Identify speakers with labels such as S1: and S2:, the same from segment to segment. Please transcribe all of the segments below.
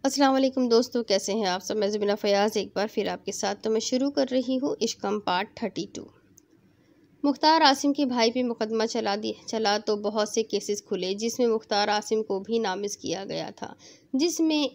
S1: अस्सलाम वालेकुम दोस्तों, कैसे हैं आप सब। मैं ज़मीना फ़याज़ एक बार फिर आपके साथ। तो मैं शुरू कर रही हूँ इश्कम पार्ट 32। मुख्तार आसिम के भाई पे मुकदमा चला तो बहुत से केसेस खुले जिसमें मुख्तार आसिम को भी नामिज़ किया गया था, जिसमें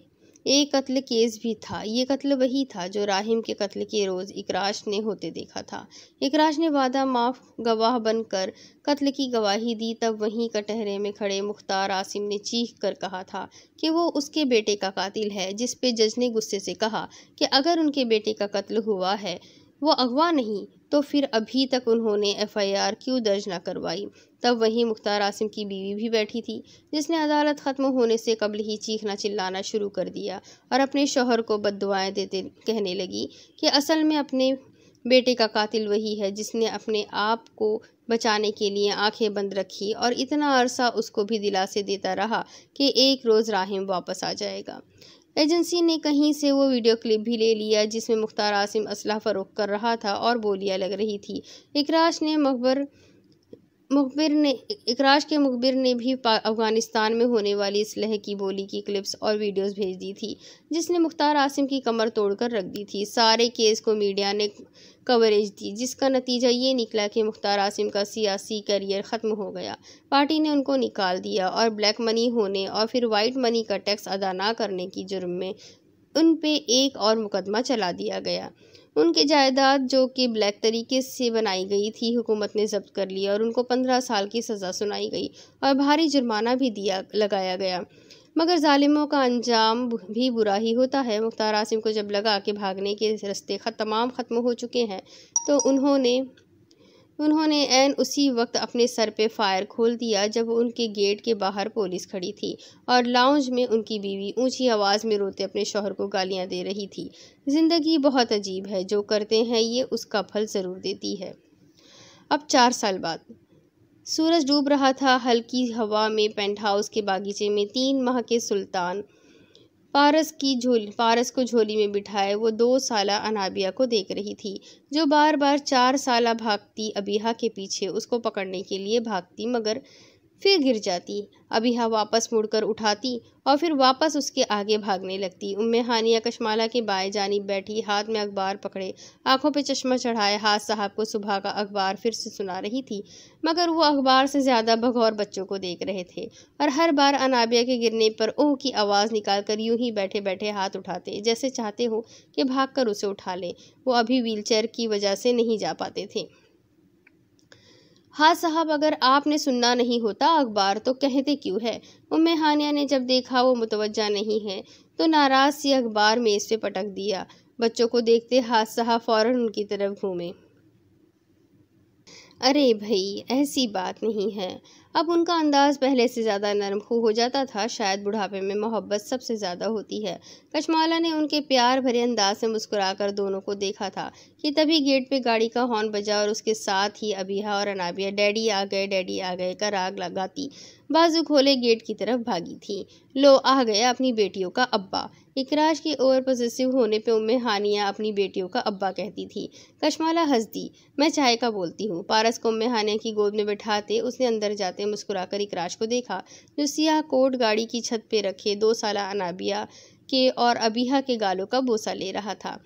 S1: एक कत्ल केस भी था। ये कत्ल वही था जो राहिम के कत्ल के रोज़ इकराश ने होते देखा था। इकराश ने वादा माफ गवाह बनकर कत्ल की गवाही दी। तब वहीं कटहरे में खड़े मुख्तार आसिम ने चीख कर कहा था कि वो उसके बेटे का कातिल है, जिस पे जज ने गुस्से से कहा कि अगर उनके बेटे का कत्ल हुआ है, वो अगवा नहीं, तो फिर अभी तक उन्होंने एफआईआर क्यों दर्ज न करवाई। तब वहीं मुख्तार आसिम की बीवी भी बैठी थी, जिसने अदालत ख़त्म होने से कबल ही चीखना चिल्लाना शुरू कर दिया और अपने शौहर को बद्दुआएं देते कहने लगी कि असल में अपने बेटे का कातिल वही है जिसने अपने आप को बचाने के लिए आंखें बंद रखी और इतना अरसा उसको भी दिलासे देता रहा कि एक रोज़ राहिम वापस आ जाएगा। एजेंसी ने कहीं से वो वीडियो क्लिप भी ले लिया जिसमें मुख्तार आसिम असलहा फरोख्त कर रहा था और बोलियां लग रही थी। इकराश के मुखबिर ने भी अफगानिस्तान में होने वाली इसलह की बोली की क्लिप्स और वीडियोस भेज दी थी, जिसने मुख्तार आसिम की कमर तोड़कर रख दी थी। सारे केस को मीडिया ने कवरेज दी, जिसका नतीजा ये निकला कि मुख्तार आसिम का सियासी करियर ख़त्म हो गया। पार्टी ने उनको निकाल दिया और ब्लैक मनी होने और फिर वाइट मनी का टैक्स अदा ना करने की जुर्म में उन पे एक और मुकदमा चला दिया गया। उनकी जायदाद जो कि ब्लैक तरीके से बनाई गई थी, हुकूमत ने जब्त कर लिया और उनको 15 साल की सज़ा सुनाई गई और भारी जुर्माना भी लगाया गया। मगर जालिमों का अंजाम भी बुरा ही होता है। मुख्तार आसिम को जब लगा कि भागने के रास्ते तमाम ख़त्म हो चुके हैं, तो उन्होंने ऐन उसी वक्त अपने सर पे फायर खोल दिया जब उनके गेट के बाहर पुलिस खड़ी थी और लाउंज में उनकी बीवी ऊंची आवाज़ में रोते अपने शौहर को गालियां दे रही थी। ज़िंदगी बहुत अजीब है, जो करते हैं ये उसका फल ज़रूर देती है। अब 4 साल बाद सूरज डूब रहा था हल्की हवा में। पेंट हाउस के बागीचे में 3 माह के सुल्तान पारस को झोली में बिठाए वो 2 साला अनाबिया को देख रही थी, जो बार बार 4 साला भागती अबीहा के पीछे उसको पकड़ने के लिए भागती, मगर फिर गिर जाती। अबीहा वापस मुड़कर उठाती और फिर वापस उसके आगे भागने लगती। उम्मे हानिया कशमाला के बाएं जानिब बैठी, हाथ में अखबार पकड़े, आंखों पे चश्मा चढ़ाए, हाथ साहब को सुबह का अखबार फिर से सुना रही थी, मगर वो अखबार से ज़्यादा बगौर बच्चों को देख रहे थे। और हर बार अनाबिया के गिरने पर ओह की आवाज़ निकाल कर यूं ही बैठे बैठे हाथ उठाते, जैसे चाहते हो कि भाग कर उसे उठा ले। वो अभी व्हीलचेयर की वजह से नहीं जा पाते थे। हाँ साहब, अगर आपने सुनना नहीं होता अखबार तो कहते क्यों है। उम्मे हानिया ने जब देखा वो मुतवज्जा नहीं है, तो नाराज़ सी अखबार मेज़ पे पटक दिया। बच्चों को देखते हाथ साहब फ़ौरन उनकी तरफ घूमे। अरे भई, ऐसी बात नहीं है। अब उनका अंदाज़ पहले से ज़्यादा नरम हो जाता था। शायद बुढ़ापे में मोहब्बत सबसे ज़्यादा होती है। कशमाला ने उनके प्यार भरे अंदाज से मुस्कुराकर दोनों को देखा था कि तभी गेट पे गाड़ी का हॉर्न बजा और उसके साथ ही अबीहा और अनाबिया डैडी आ गए का राग लगाती बाजू खोले गेट की तरफ भागी थी। लो आ गया अपनी बेटियों का अब्बा। इकराश के ओवर पॉजिटिव होने पे उम्मे हानिया अपनी बेटियों का अब्बा कहती थी। कशमाला हंस दी। मैं चाय का बोलती हूँ। पारस को उम्मे हानिया की गोद में बैठाते उसने अंदर जाते मुस्कुराकर इकराश को देखा, जो सियाह कोट गाड़ी की छत पे रखे 2 साला अनाबिया के और अबीहा के गालों का बोसा ले रहा था।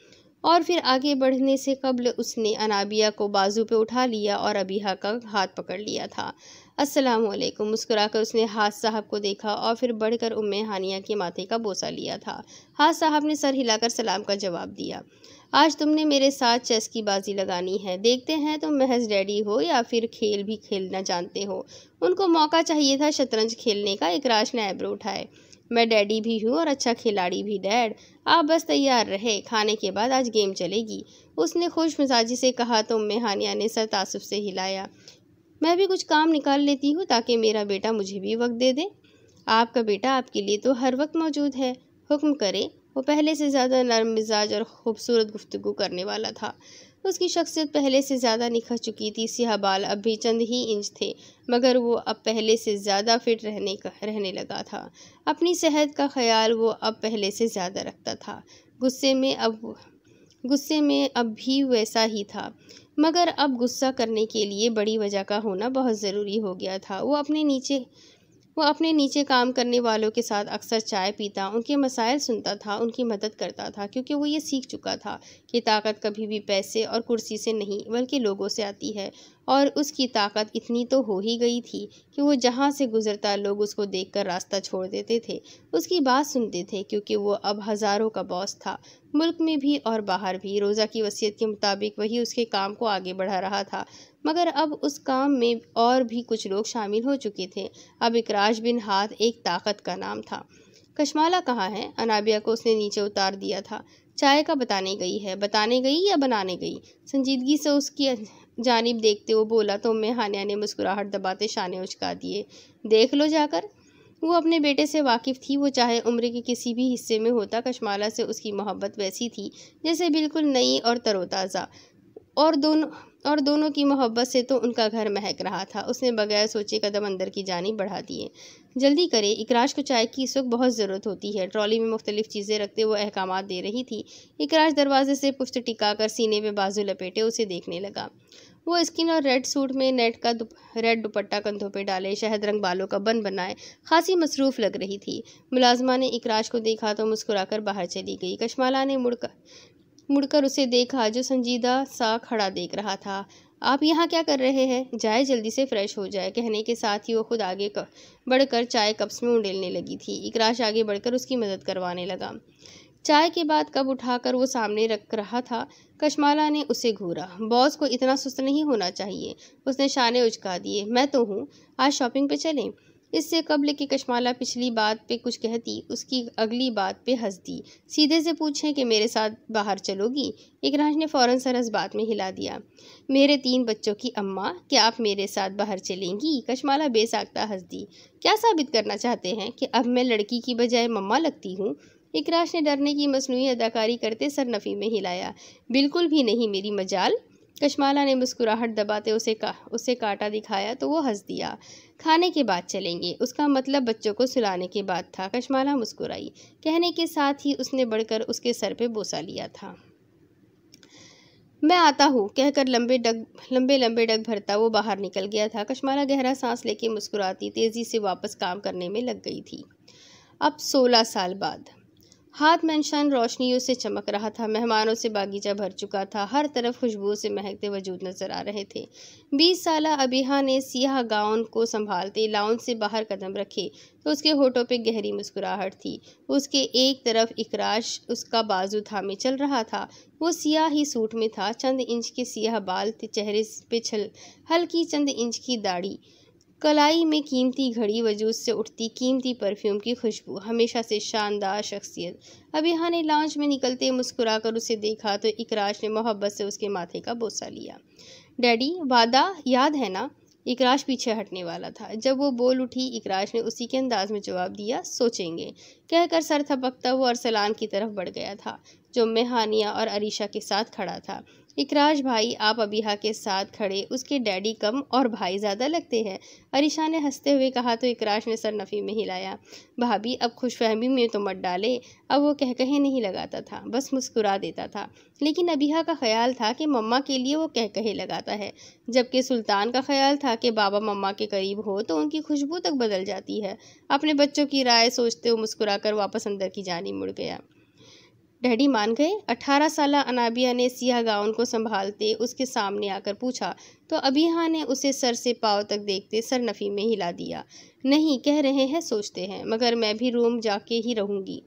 S1: और फिर आगे बढ़ने से कबल उसने अनाबिया को बाजू पे उठा लिया और अबीहा का हाथ पकड़ लिया था। अस्सलाम वालेकुम। मुस्कुराकर उसने हाथ साहब को देखा और फिर बढ़कर उम्मे हानिया के माथे का बोसा लिया था। हाथ साहब ने सर हिलाकर सलाम का जवाब दिया। आज तुमने मेरे साथ चेस की बाजी लगानी है। देखते हैं तुम महज डैडी हो या फिर खेल भी खेलना जानते हो। उनको मौका चाहिए था शतरंज खेलने का। इकराश ने आईब्रो उठाए। मैं डैडी भी हूँ और अच्छा खिलाड़ी भी डैड। आप बस तैयार रहे, खाने के बाद आज गेम चलेगी। उसने खुश मिजाजी से कहा तो उम्मे हानिया ने सर तासुब से हिलाया। मैं भी कुछ काम निकाल लेती हूँ ताकि मेरा बेटा मुझे भी वक्त दे दे। आपका बेटा आपके लिए तो हर वक्त मौजूद है, हुक्म करे। वो पहले से ज़्यादा नरम मिजाज और खूबसूरत गुफ्तगू करने वाला था। उसकी शख्सियत पहले से ज़्यादा निखर चुकी थी। सियाह बाल अब भी चंद ही इंच थे, मगर वो अब पहले से ज़्यादा फिट रहने लगा था। अपनी सेहत का ख्याल वो अब पहले से ज़्यादा रखता था। गुस्से में अब भी वैसा ही था, मगर अब गुस्सा करने के लिए बड़ी वजह का होना बहुत ज़रूरी हो गया था। वो वो अपने नीचे काम करने वालों के साथ अक्सर चाय पीता, उनके मसाइल सुनता था, उनकी मदद करता था, क्योंकि वो ये सीख चुका था कि ताकत कभी भी पैसे और कुर्सी से नहीं बल्कि लोगों से आती है। और उसकी ताकत इतनी तो हो ही गई थी कि वो जहाँ से गुजरता लोग उसको देखकर रास्ता छोड़ देते थे, उसकी बात सुनते थे, क्योंकि वो अब हज़ारों का बॉस था, मुल्क में भी और बाहर भी। रोज़ा की वसीयत के मुताबिक वही उसके काम को आगे बढ़ा रहा था, मगर अब उस काम में और भी कुछ लोग शामिल हो चुके थे। अब इकराज बिन हाथ एक ताकत का नाम था। कशमाला कहाँ है? अनाबिया को उसने नीचे उतार दिया था। चाय का बताने गई है। बताने गई या बनाने गई? संजीदगी से उसकी जानिब देखते हुए बोला तो उम्मे हानिया ने मुस्कुराहट दबाते शाने उचका दिए। देख लो जाकर। वो अपने बेटे से वाकिफ़ थी, वो चाहे उम्र के किसी भी हिस्से में होता, कशमाला से उसकी मोहब्बत वैसी थी जैसे बिल्कुल नई और तरोताज़ा। और दोनों की मोहब्बत से तो उनका घर महक रहा था। उसने बगैर सोचे कदम अंदर की जानिब बढ़ा दिए। जल्दी करे, इकराज को चाय की इस वक्त बहुत ज़रूरत होती है। ट्रॉली में मुख्तलिफ चीज़ें रखते वो अहकामात दे रही थी। इकराज दरवाजे से पुश्त टिकाकर सीने पे बाजू लपेटे उसे देखने लगा। वो स्किन और रेड सूट में रेड दुपट्टा कंधों पे डाले, शहद रंग बालों का बन बनाए खासी मसरूफ़ लग रही थी। मुलाजमा ने इकराज को देखा तो मुस्कुराकर बाहर चली गई। कशमाला ने मुड़कर उसे देखा, जो संजीदा सा खड़ा देख रहा था। आप यहाँ क्या कर रहे हैं? जाए जल्दी से फ्रेश हो जाए। कहने के साथ ही वो खुद आगे बढ़कर चाय कप्स में उंडेलने लगी थी। इकराज आगे बढ़कर उसकी मदद करवाने लगा। चाय के बाद कप उठाकर वो सामने रख रहा था। कशमाला ने उसे घूरा। बॉस को इतना सुस्त नहीं होना चाहिए। उसने शाने उचका दिए। मैं तो हूँ, आज शॉपिंग पे चलें। इससे कब्ल कि कशमाला पिछली बात पे कुछ कहती, उसकी अगली बात पे हंस दी। सीधे से पूछें कि मेरे साथ बाहर चलोगी? इकराज ने फ़ौरन सर इस बात में हिला दिया। मेरे 3 बच्चों की अम्मा, क्या आप मेरे साथ बाहर चलेंगी? कशमाला बेसाख्ता हंस दी। क्या साबित करना चाहते हैं कि अब मैं लड़की की बजाय मम्मा लगती हूँ? इकराज ने डरने की मसनूई अदाकारी करते सर नफ़ी में हिलाया। बिल्कुल भी नहीं मेरी मजाल। कशमाला ने मुस्कुराहट दबाते उसे काटा दिखाया तो वो हंस दिया। खाने के बाद चलेंगे, उसका मतलब बच्चों को सुलाने के बाद था। कशमाला मुस्कुराई। कहने के साथ ही उसने बढ़कर उसके सर पे बोसा लिया था। मैं आता हूँ, कहकर लंबे लंबे डग भरता वो बाहर निकल गया था। कशमाला गहरा सांस लेके मुस्कुराती तेजी से वापस काम करने में लग गई थी। अब 16 साल बाद हाथ मेंशन रोशनियों से चमक रहा था। मेहमानों से बागीचा भर चुका था। हर तरफ खुशबू से महकते वजूद नजर आ रहे थे। 20 साला अबिहा ने सियाह गाउन को संभालते लाउंज से बाहर कदम रखे तो उसके होठों पे गहरी मुस्कुराहट थी। उसके एक तरफ इकराज उसका बाजू थामे चल रहा था। वो सियाह ही सूट में था। चंद इंच के सियाह बाल थे, चेहरे पे हल्की चंद इंच की दाढ़ी, कलाई में कीमती घड़ी, वजूद से उठती कीमती परफ्यूम की खुशबू, हमेशा से शानदार शख्सियत। अबिहा ने लाउंज में निकलते मुस्कुराकर उसे देखा तो इकराज ने मोहब्बत से उसके माथे का बोसा लिया। डैडी, वादा याद है ना? इकराज पीछे हटने वाला था। जब वो बोल उठी, इकराज ने उसी के अंदाज में जवाब दिया, सोचेंगे। कहकर सर थपकता वो अरसलान की तरफ बढ़ गया था, जो मेहानिया और अरीशा के साथ खड़ा था। इकराज भाई, आप अबिहा के साथ खड़े उसके डैडी कम और भाई ज़्यादा लगते हैं। अरीशा ने हंसते हुए कहा तो इकराज ने सर नफ़ी में हिलाया। भाभी, अब खुशफहमी में तो मत डाले। अब वो कहे नहीं लगाता था, बस मुस्कुरा देता था। लेकिन अबिहा का ख्याल था कि मम्मा के लिए वो कहे लगाता है, जबकि सुल्तान का ख्याल था कि बाबा मम्मा के करीब हो तो उनकी खुशबू तक बदल जाती है। अपने बच्चों की राय सोचते हुए मुस्कुराकर वापस अंदर की जानिब मुड़ गया। डैडी मान गए? 18 साला अनाबिया ने सियाह गाउन को संभालते उसके सामने आकर पूछा तो अबिहा ने उसे सर से पाँव तक देखते सर नफ़ी में हिला दिया। नहीं, कह रहे हैं, सोचते हैं, मगर मैं भी रूम जाके ही रहूँगी।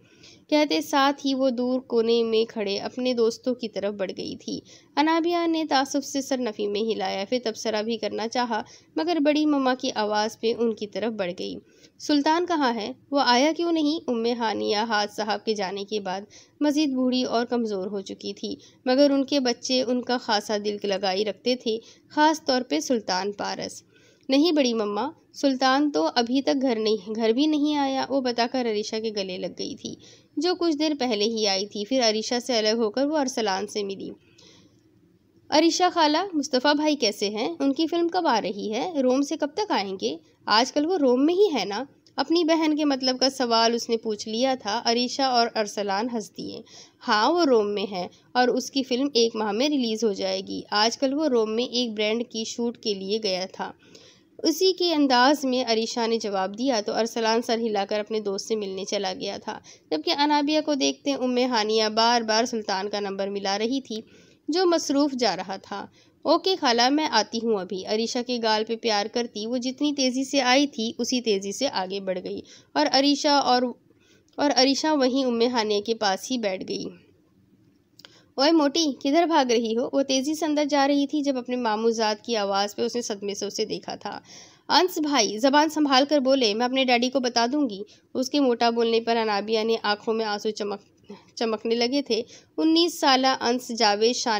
S1: कहते साथ ही वो दूर कोने में खड़े अपने दोस्तों की तरफ बढ़ गई थी। अनाबिया ने तासुफ से सर नफ़ी में हिलाया, फिर तबसरा भी करना चाहा, मगर बड़ी मम्मा की आवाज़ पे उनकी तरफ बढ़ गई। सुल्तान कहाँ है? वो आया क्यों नहीं? उम्मे हानिया हाज साहब के जाने के बाद मज़ीद बूढ़ी और कमज़ोर हो चुकी थी, मगर उनके बच्चे उनका खासा दिल लगाई रखते थे, ख़ास तौर पे सुल्तान पारस। नहीं बड़ी मम्मा, सुल्तान तो अभी तक घर भी नहीं आया, वो बताकर अरीशा के गले लग गई थी, जो कुछ देर पहले ही आई थी। फिर अरीशा से अलग होकर वो अरसलान से मिली। अरीशा खाला, मुस्तफ़ा भाई कैसे हैं? उनकी फ़िल्म कब आ रही है? रोम से कब तक आएंगे? आजकल वो रोम में ही है ना? अपनी बहन के मतलब का सवाल उसने पूछ लिया था। अरीशा और अरसलान हंस दिए। हाँ, वो रोम में है और उसकी फ़िल्म 1 माह में रिलीज़ हो जाएगी। आजकल वो रोम में एक ब्रांड की शूट के लिए गया था। उसी के अंदाज में अरीशा ने जवाब दिया तो अरसलान सर हिलाकर अपने दोस्त से मिलने चला गया था, जबकि अनाबिया को देखते उम्मे हानिया बार बार सुल्तान का नंबर मिला रही थी, जो मसरूफ़ जा रहा था। ओके खाला, मैं आती हूँ अभी। अरीशा के गाल पे प्यार करती वो जितनी तेज़ी से आई थी उसी तेज़ी से आगे बढ़ गई और अरीशा वहीं उम्मे हानिया के पास ही बैठ गई। ओए मोटी, किधर भाग रही हो? वो तेज़ी से अंदर जा रही थी जब अपने मामूजाद की आवाज़ पे उसने सदमे से उसे देखा था। अंस भाई, ज़बान संभाल कर बोले, मैं अपने डैडी को बता दूंगी। उसके मोटा बोलने पर अनाबिया ने आंखों में आंसू चमकने लगे थे। 19 साला अंस जावेद शाह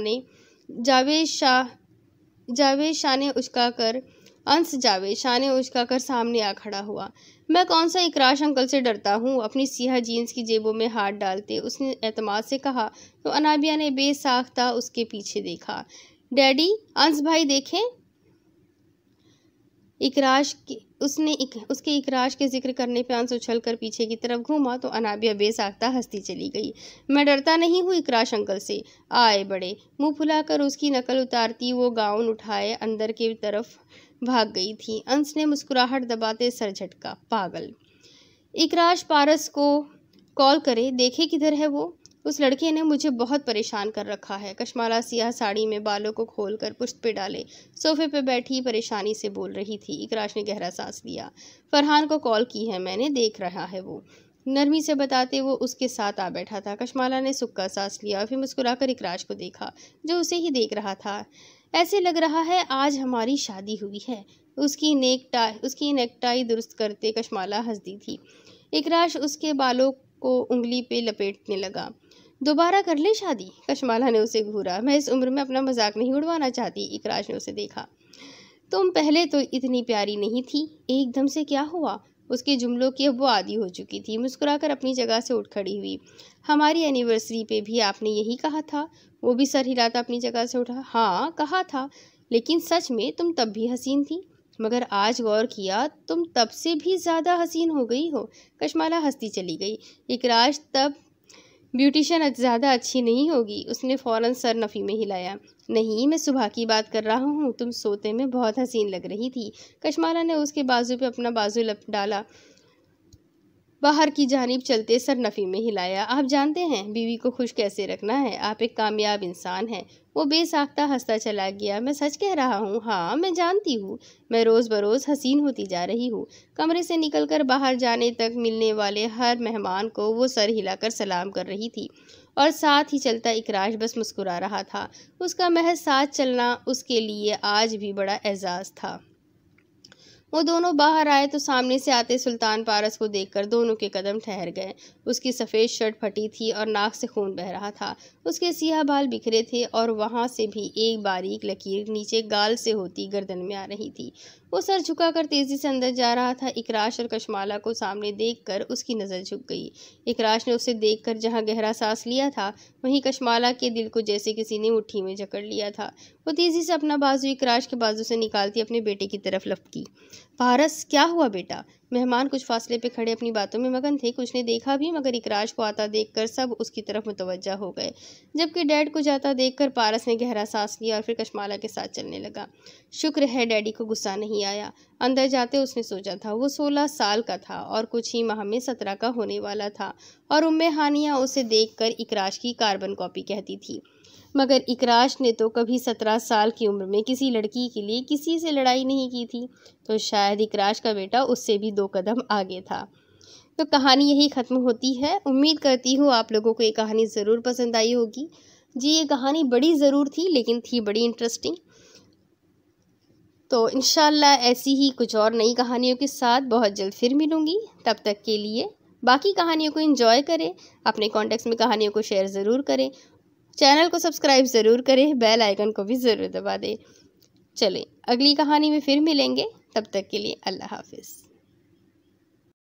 S1: ने उचका कर सामने आ खड़ा हुआ। मैं कौन सा इकराश अंकल से डरता हूँ? अपनी सियाह जीन्स की जेबों में हाथ डालते उसने एतमाद से कहा तो अनाबिया ने बेसाख्ता उसके पीछे देखा। डैडी, अंस भाई देखें। उसके इकराश के जिक्र करने पे अंस उछल कर पीछे की तरफ घूमा तो अनाबिया बेसाख्ता हंसती चली गई। मैं डरता नहीं हूँ इकराश अंकल से। आए बड़े। मुंह फुलाकर उसकी नकल उतारती वो गाउन उठाए अंदर की तरफ भाग गई थी। अंस ने मुस्कुराहट दबाते सर झटका। पागल। इकराश पारस को कॉल करे, देखे किधर है वो। उस लड़के ने मुझे बहुत परेशान कर रखा है। कश्माला सियाह साड़ी में बालों को खोलकर पुश्त पे डाले सोफे पे बैठी परेशानी से बोल रही थी। इकराश ने गहरा सांस लिया। फरहान को कॉल की है मैंने, देख रहा है वो, नरमी से बताते वो उसके साथ आ बैठा था। कश्माला ने सुक्का सांस लिया, फिर मुस्कुराकर इकराश को देखा जो उसे ही देख रहा था। ऐसे लग रहा है आज हमारी शादी हुई है। उसकी नेकटाई दुरुस्त करते कश्माला हंस दी थी। इकराश उसके बालों को उंगली पे लपेटने लगा। दोबारा कर ले शादी? कश्माला ने उसे घूरा। मैं इस उम्र में अपना मजाक नहीं उड़वाना चाहती। इकराश ने उसे देखा। तुम पहले तो इतनी प्यारी नहीं थी, एकदम से क्या हुआ? उसके जुमलों की अब वो आदी हो चुकी थी। मुस्कुराकर अपनी जगह से उठ खड़ी हुई। हमारी एनिवर्सरी पे भी आपने यही कहा था। वो भी सर हिलाता अपनी जगह से उठा। हाँ कहा था, लेकिन सच में तुम तब भी हसीन थी, मगर आज गौर किया तुम तब से भी ज़्यादा हसीन हो गई हो। कश्माला हंसती चली गई। इकराश, तब ब्यूटिशियन ज़्यादा अच्छी नहीं होगी? उसने फ़ौरन सर नफ़ी में हिलाया। नहीं, मैं सुबह की बात कर रहा हूँ, तुम सोते में बहुत हसीन लग रही थी। कश्माला ने उसके बाजू पे अपना बाजू लप डाला, बाहर की जानिब चलते सर नफ़ी में हिलाया। आप जानते हैं बीवी को खुश कैसे रखना है, आप एक कामयाब इंसान हैं। वो बेसाख्ता हंसता चला गया। मैं सच कह रहा हूँ। हाँ मैं जानती हूँ, मैं रोज़ बरोज़ हसीन होती जा रही हूँ। कमरे से निकलकर बाहर जाने तक मिलने वाले हर मेहमान को वो सर हिलाकर सलाम कर रही थी और साथ ही चलता इकराश बस मुस्कुरा रहा था। उसका महज साथ चलना उसके लिए आज भी बड़ा एजाज़ था। वो दोनों बाहर आए तो सामने से आते सुल्तान पारस को देखकर दोनों के कदम ठहर गए। उसकी सफ़ेद शर्ट फटी थी और नाक से खून बह रहा था। उसके सियाह बाल बिखरे थे और वहाँ से भी एक बारीक लकीर नीचे गाल से होती गर्दन में आ रही थी। वो सर झुकाकर तेज़ी से अंदर जा रहा था। इकराश और कश्माला को सामने देखकर उसकी नज़र झुक गई। इकराश ने उसे देखकर जहाँ गहरा सांस लिया था, वहीं कश्माला के दिल को जैसे किसी ने मुट्ठी में जकड़ लिया था। वो तेज़ी से अपना बाजू इकराश के बाजू से निकालती अपने बेटे की तरफ लपकी। पारस, क्या हुआ बेटा? मेहमान कुछ फासले पे खड़े अपनी बातों में मगन थे। कुछ ने देखा भी, मगर इकराश को आता देखकर सब उसकी तरफ मुतवज्जा हो गए, जबकि डैड को जाता देखकर पारस ने गहरा सांस लिया और फिर कश्माला के साथ चलने लगा। शुक्र है डैडी को गुस्सा नहीं आया। अंदर जाते उसने सोचा था वो 16 साल का था और कुछ ही माह में 17 का होने वाला था, और उम्मे हानिया उसे देखकर इकराश की कार्बन कॉपी कहती थी। मगर इकराश ने तो कभी 17 साल की उम्र में किसी लड़की के लिए किसी से लड़ाई नहीं की थी, तो शायद इकराश का बेटा उससे भी 2 कदम आगे था। तो कहानी यही ख़त्म होती है। उम्मीद करती हूँ आप लोगों को ये कहानी ज़रूर पसंद आई होगी। जी, ये कहानी बड़ी ज़रूर थी, लेकिन थी बड़ी इंटरेस्टिंग। तो इंशाल्लाह ऐसी ही कुछ और नई कहानियों के साथ बहुत जल्द फिर मिलूँगी। तब तक के लिए बाकी कहानियों को एंजॉय करें, अपने कॉन्टेक्ट्स में कहानियों को शेयर ज़रूर करें, चैनल को सब्सक्राइब ज़रूर करें, बेल आइकन को भी ज़रूर दबा दें। चलें, अगली कहानी में फिर मिलेंगे। तब तक के लिए अल्लाह हाफ़िज़।